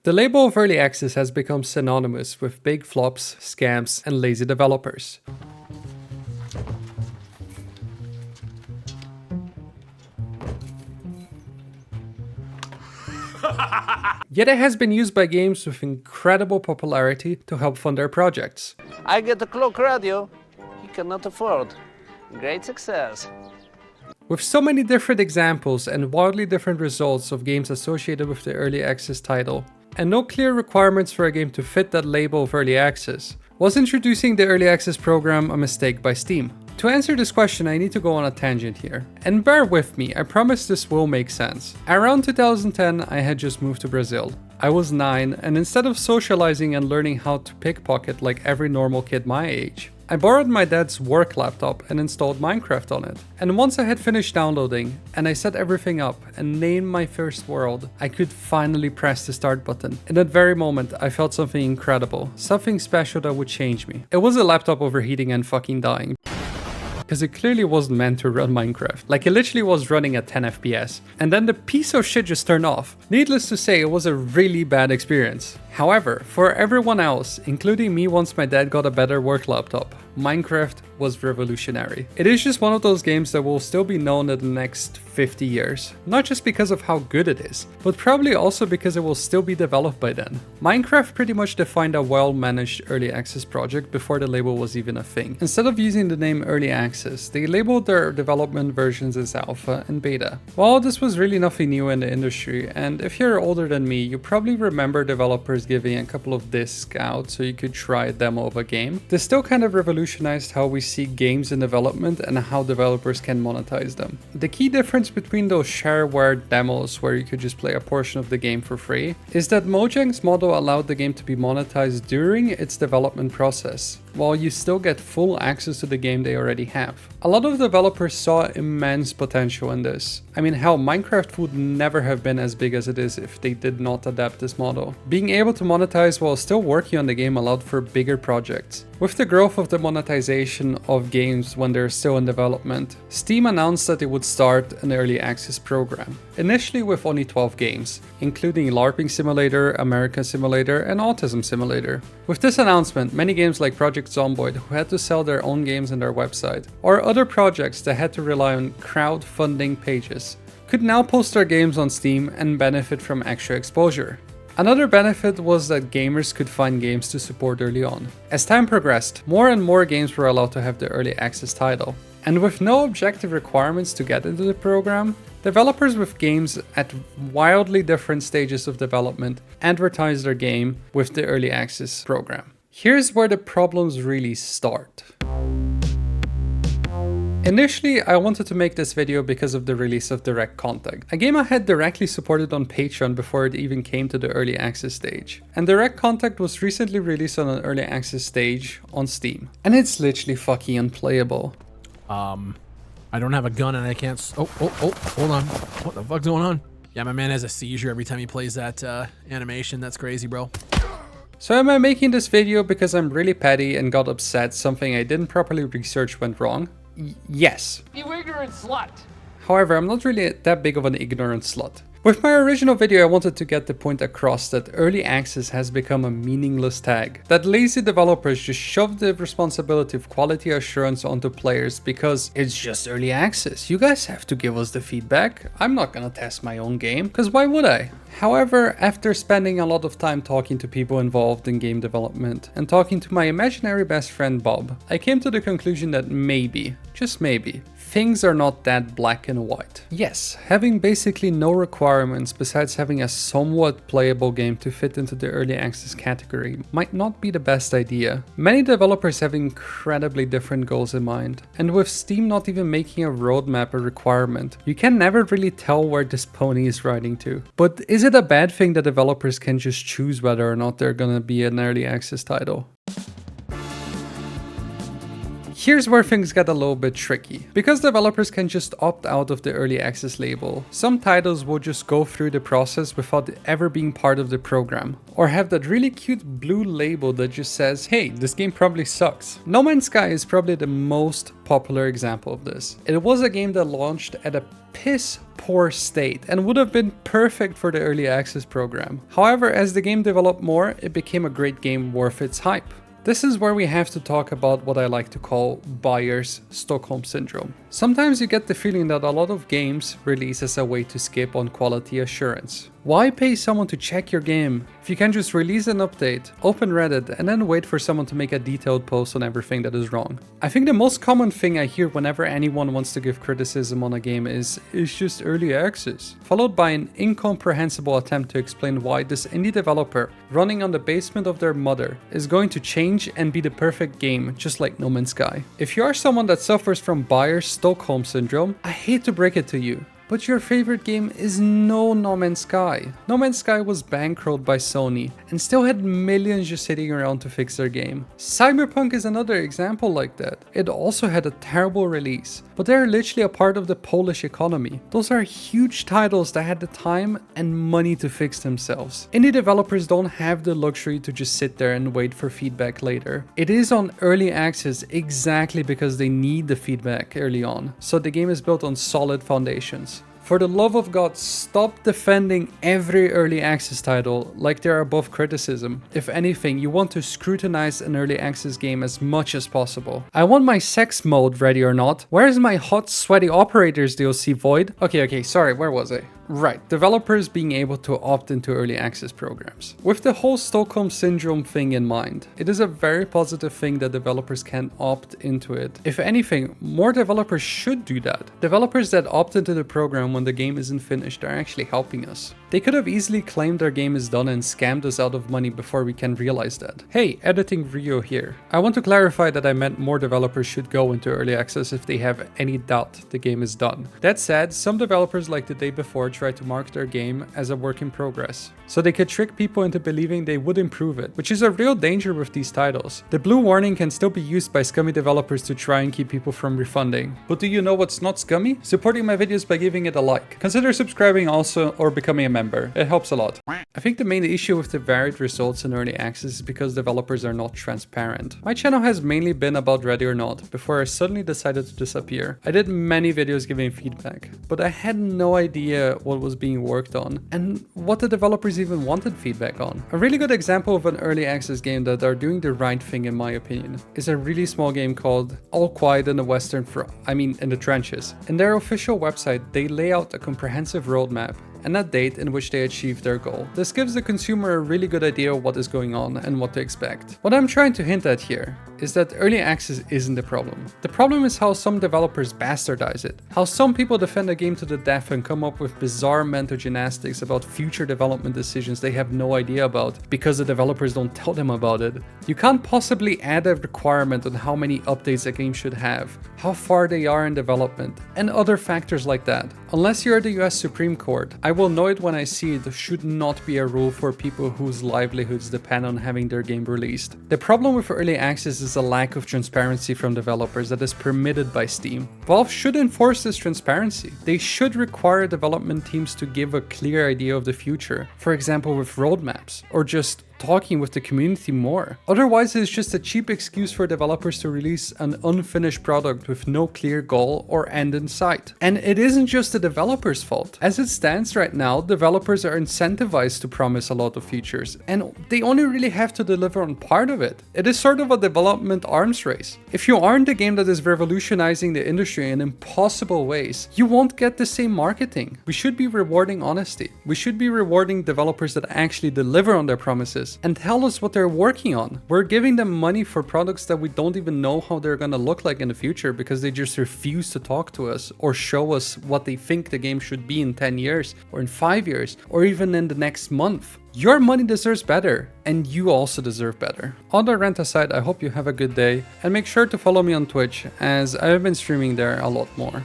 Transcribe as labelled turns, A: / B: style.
A: The label of early access has become synonymous with big flops, scams, and lazy developers. Yet it has been used by games with incredible popularity to help fund their projects.
B: I get a clock radio he cannot afford. Great success.
A: With so many different examples and wildly different results of games associated with the early access title, and no clear requirements for a game to fit that label of early access, was introducing the early access program a mistake by Steam? To answer this question, I need to go on a tangent here. And bear with me, I promise this will make sense. Around 2010, I had just moved to Brazil. I was 9, and instead of socializing and learning how to pickpocket like every normal kid my age, I borrowed my dad's work laptop and installed Minecraft on it. And once I had finished downloading, and I set everything up and named my first world, I could finally press the start button. In that very moment, I felt something incredible, something special that would change me. It was a laptop overheating and fucking dying. Because it clearly wasn't meant to run Minecraft. Like, it literally was running at 10 FPS. And then the piece of shit just turned off. Needless to say, it was a really bad experience. However, for everyone else, including me once my dad got a better work laptop, Minecraft was revolutionary. It is just one of those games that will still be known in the next 50 years. Not just because of how good it is, but probably also because it will still be developed by then. Minecraft pretty much defined a well-managed early access project before the label was even a thing. Instead of using the name early access, they labeled their development versions as alpha and beta. While this was really nothing new in the industry, and if you're older than me, you probably remember developers giving a couple of discs out so you could try a demo of a game. This still kind of revolutionized how we see games in development and how developers can monetize them. The key difference between those shareware demos where you could just play a portion of the game for free is that Mojang's model allowed the game to be monetized during its development process, while you still get full access to the game they already have. A lot of developers saw immense potential in this. I mean, hell, Minecraft would never have been as big as it is if they did not adapt this model. Being able to monetize while still working on the game allowed for bigger projects. With the growth of the monetization of games when they're still in development, Steam announced that it would start an early access program, initially with only 12 games, including LARPing Simulator, American Simulator, and Autism Simulator. With this announcement, many games like Project Zomboid, who had to sell their own games on their website, or other projects that had to rely on crowdfunding pages, could now post their games on Steam and benefit from extra exposure. Another benefit was that gamers could find games to support early on. As time progressed, more and more games were allowed to have the early access title. And with no objective requirements to get into the program, developers with games at wildly different stages of development advertised their game with the early access program. Here's where the problems really start. Initially, I wanted to make this video because of the release of Direct Contact, a game I had directly supported on Patreon before it even came to the early access stage. And Direct Contact was recently released on an early access stage on Steam. And it's literally fucking unplayable.
C: I don't have a gun and I can't hold on. What the fuck's going on? Yeah, my man has a seizure every time he plays that animation. That's crazy, bro.
A: So am I making this video because I'm really petty and got upset something I didn't properly research went wrong? Yes.
D: You ignorant slut!
A: However, I'm not really that big of an ignorant slut. With my original video, I wanted to get the point across that early access has become a meaningless tag. That lazy developers just shove the responsibility of quality assurance onto players because it's just early access. You guys have to give us the feedback. I'm not gonna test my own game, because why would I? However, after spending a lot of time talking to people involved in game development and talking to my imaginary best friend Bob, I came to the conclusion that maybe, just maybe, things are not that black and white. Yes, having basically no requirements besides having a somewhat playable game to fit into the early access category might not be the best idea. Many developers have incredibly different goals in mind, and with Steam not even making a roadmap a requirement, you can never really tell where this pony is riding to. But is it a bad thing that developers can just choose whether or not they're gonna be an early access title? Here's where things get a little bit tricky. Because developers can just opt out of the early access label, some titles will just go through the process without ever being part of the program, or have that really cute blue label that just says, hey, this game probably sucks. No Man's Sky is probably the most popular example of this. It was a game that launched at a piss poor state and would have been perfect for the early access program. However, as the game developed more, it became a great game worth its hype. This is where we have to talk about what I like to call buyer's Stockholm syndrome. Sometimes you get the feeling that a lot of games release as a way to skip on quality assurance. Why pay someone to check your game if you can just release an update, open Reddit, and then wait for someone to make a detailed post on everything that is wrong? I think the most common thing I hear whenever anyone wants to give criticism on a game is, it's just early access, followed by an incomprehensible attempt to explain why this indie developer running on the basement of their mother is going to change and be the perfect game, just like No Man's Sky. If you are someone that suffers from buyer's Stockholm syndrome, I hate to break it to you, but your favorite game is No Man's Sky. No Man's Sky was bankrolled by Sony and still had millions just sitting around to fix their game. Cyberpunk is another example like that. It also had a terrible release, but they're literally a part of the Polish economy. Those are huge titles that had the time and money to fix themselves. Indie developers don't have the luxury to just sit there and wait for feedback later. It is on early access exactly because they need the feedback early on, so the game is built on solid foundations. For the love of God, stop defending every early access title like they're above criticism. If anything, you want to scrutinize an early access game as much as possible. I want my sex mode, ready or not. Where is my hot sweaty operators DLC void? Okay, sorry, where was I? Right, developers being able to opt into early access programs. With the whole Stockholm Syndrome thing in mind, it is a very positive thing that developers can opt into it. If anything, more developers should do that. Developers that opt into the program when the game isn't finished are actually helping us. They could have easily claimed their game is done and scammed us out of money before we can realize that. Hey, editing Rio here. I want to clarify that I meant more developers should go into early access if they have any doubt the game is done. That said, some developers like the day before try to market their game as a work in progress, so they could trick people into believing they would improve it, which is a real danger with these titles. The blue warning can still be used by scummy developers to try and keep people from refunding. But do you know what's not scummy? Supporting my videos by giving it a like. Consider subscribing also or becoming a member. It helps a lot. I think the main issue with the varied results in early access is because developers are not transparent. My channel has mainly been about Ready or Not before I suddenly decided to disappear. I did many videos giving feedback, but I had no idea what was being worked on and what the developers even wanted feedback on. A really good example of an early access game that are doing the right thing in my opinion is a really small game called All Quiet in the Western Front, in the Trenches. In their official website, they lay out a comprehensive roadmap and a date in which they achieve their goal. This gives the consumer a really good idea of what is going on and what to expect. What I'm trying to hint at here is that early access isn't the problem. The problem is how some developers bastardize it, how some people defend a game to the death and come up with bizarre mental gymnastics about future development decisions they have no idea about because the developers don't tell them about it. You can't possibly add a requirement on how many updates a game should have, how far they are in development, and other factors like that. Unless you're the US Supreme Court, I will know it when I see it should not be a rule for people whose livelihoods depend on having their game released. The problem with early access is a lack of transparency from developers that is permitted by Steam. Valve should enforce this transparency. They should require development teams to give a clear idea of the future, for example with roadmaps, or just talking with the community more. Otherwise, it's just a cheap excuse for developers to release an unfinished product with no clear goal or end in sight. And it isn't just the developer's fault. As it stands right now, developers are incentivized to promise a lot of features, and they only really have to deliver on part of it. It is sort of a development arms race. If you aren't the game that is revolutionizing the industry in impossible ways, you won't get the same marketing. We should be rewarding honesty. We should be rewarding developers that actually deliver on their promises and tell us what they're working on. We're giving them money for products that we don't even know how they're gonna look like in the future because they just refuse to talk to us or show us what they think the game should be in 10 years or in 5 years or even in the next month. Your money deserves better, and you also deserve better. On the rant aside, I hope you have a good day, and make sure to follow me on Twitch as I've been streaming there a lot more.